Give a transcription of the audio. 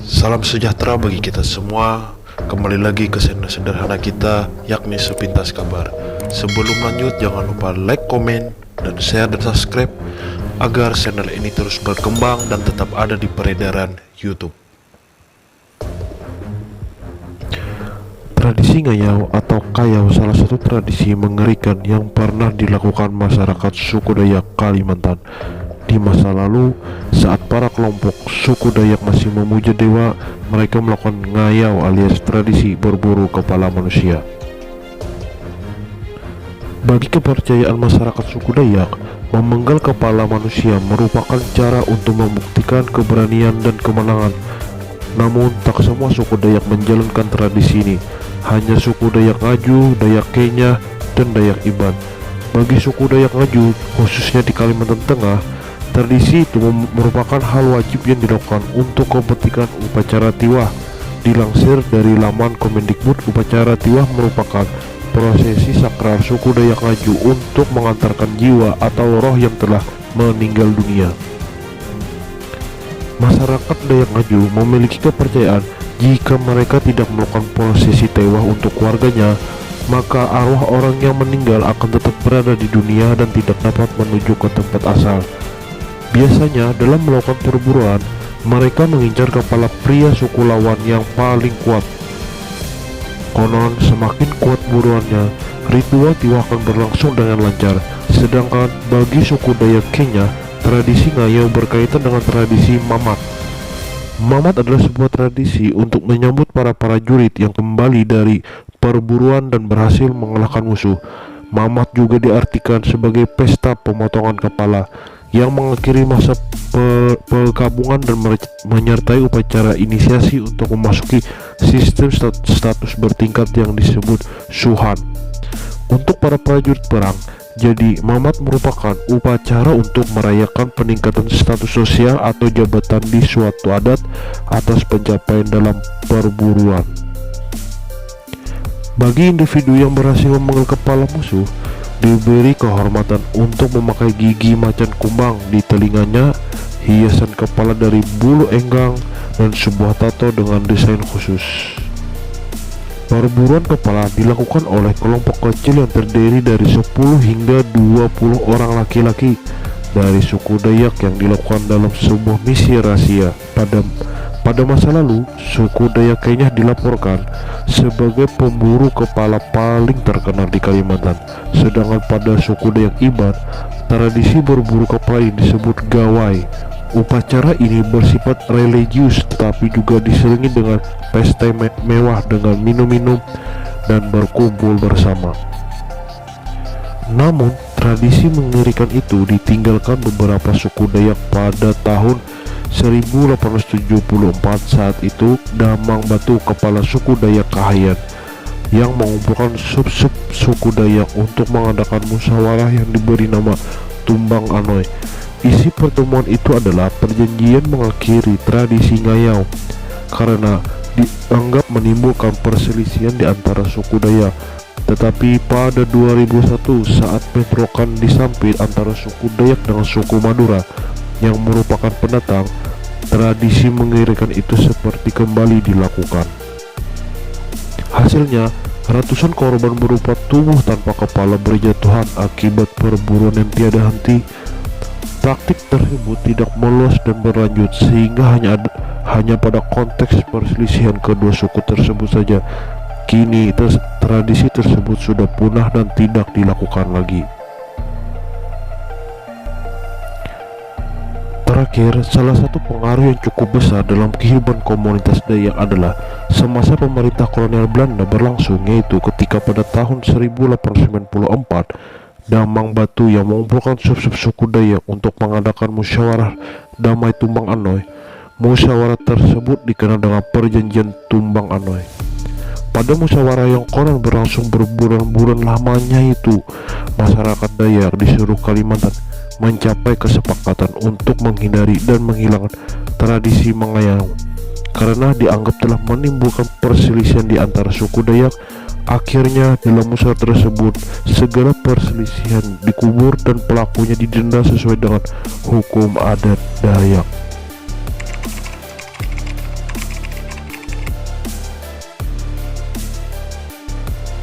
Salam sejahtera bagi kita semua. Kembali lagi ke channel sederhana kita, yakni Sepintas Kabar. Sebelum lanjut, jangan lupa like, komen, dan share dan subscribe agar channel ini terus berkembang dan tetap ada di peredaran YouTube. Tradisi ngayau atau kayau salah satu tradisi mengerikan yang pernah dilakukan masyarakat suku Dayak Kalimantan. Di masa lalu, saat para kelompok suku Dayak masih memuja dewa, mereka melakukan ngayau alias tradisi berburu kepala manusia. Bagi kepercayaan masyarakat suku Dayak, memenggal kepala manusia merupakan cara untuk membuktikan keberanian dan kemenangan. Namun, tak semua suku Dayak menjalankan tradisi ini. Hanya suku Dayak Ngaju, Dayak Kenya, dan Dayak Iban. Bagi suku Dayak Ngaju, khususnya di Kalimantan Tengah, tradisi itu merupakan hal wajib yang dilakukan untuk kepentingan upacara tiwah. Dilansir dari laman Kemendikbud, upacara tiwah merupakan prosesi sakral suku Dayak Ngaju untuk mengantarkan jiwa atau roh yang telah meninggal dunia. Masyarakat Dayak Ngaju memiliki kepercayaan jika mereka tidak melakukan prosesi tiwah untuk keluarganya, maka arwah orang yang meninggal akan tetap berada di dunia dan tidak dapat menuju ke tempat asal. Biasanya dalam melakukan perburuan, mereka mengincar kepala pria suku lawan yang paling kuat. Konon semakin kuat buruannya, ritual tiwah akan berlangsung dengan lancar. Sedangkan bagi suku Dayak Kenya, tradisi ngayau berkaitan dengan tradisi mamat. Mamat adalah sebuah tradisi untuk menyambut para prajurit yang kembali dari perburuan dan berhasil mengalahkan musuh. Mamat juga diartikan sebagai pesta pemotongan kepala yang mengakhiri masa perkabungan dan menyertai upacara inisiasi untuk memasuki sistem status bertingkat yang disebut Suhan. Untuk para prajurit perang, jadi mamat merupakan upacara untuk merayakan peningkatan status sosial atau jabatan di suatu adat atas pencapaian dalam perburuan. Bagi individu yang berhasil memenggal kepala musuh, diberi kehormatan untuk memakai gigi macan kumbang di telinganya, hiasan kepala dari bulu enggang, dan sebuah tato dengan desain khusus. Perburuan kepala dilakukan oleh kelompok kecil yang terdiri dari 10 hingga 20 orang laki-laki dari suku Dayak yang dilakukan dalam sebuah misi rahasia. Pada masa lalu, suku Dayak Kenya dilaporkan sebagai pemburu kepala paling terkenal di Kalimantan. Sedangkan pada suku Dayak Iban, tradisi berburu kepala ini disebut gawai. Upacara ini bersifat religius tetapi juga diselingi dengan pesta mewah dengan minum-minum dan berkumpul bersama. Namun, tradisi mengerikan itu ditinggalkan beberapa suku Dayak pada tahun 1874. Saat itu, Damang Batu, kepala suku Dayak Kahayan, yang mengumpulkan sub-sub suku Dayak untuk mengadakan musyawarah yang diberi nama Tumbang Anoy. Isi pertemuan itu adalah perjanjian mengakhiri tradisi ngayau karena dianggap menimbulkan perselisihan di antara suku Dayak. Tetapi pada 2001, saat bentrokan disampit antara suku Dayak dengan suku Madura yang merupakan pendatang, tradisi mengerikan itu seperti kembali dilakukan. Hasilnya, ratusan korban berupa tubuh tanpa kepala berjatuhan akibat perburuan yang tiada henti. Praktik tersebut tidak meluas dan berlanjut sehingga hanya pada konteks perselisihan kedua suku tersebut saja. Kini tradisi tersebut sudah punah dan tidak dilakukan lagi. Terakhir, salah satu pengaruh yang cukup besar dalam kehidupan komunitas Dayak adalah semasa pemerintah kolonial Belanda berlangsung, yaitu ketika pada tahun 1894 Damang Batu yang mengumpulkan sub-sub suku Dayak untuk mengadakan musyawarah damai Tumbang Anoy. Musyawarah tersebut dikenal dengan perjanjian Tumbang Anoy. Pada musyawarah yang konon berlangsung berbulan-bulan lamanya itu, masyarakat Dayak di seluruh Kalimantan mencapai kesepakatan untuk menghindari dan menghilangkan tradisi mengayau karena dianggap telah menimbulkan perselisihan di antara suku Dayak. Akhirnya dalam musyawarah tersebut, segala perselisihan dikubur dan pelakunya didenda sesuai dengan hukum adat Dayak.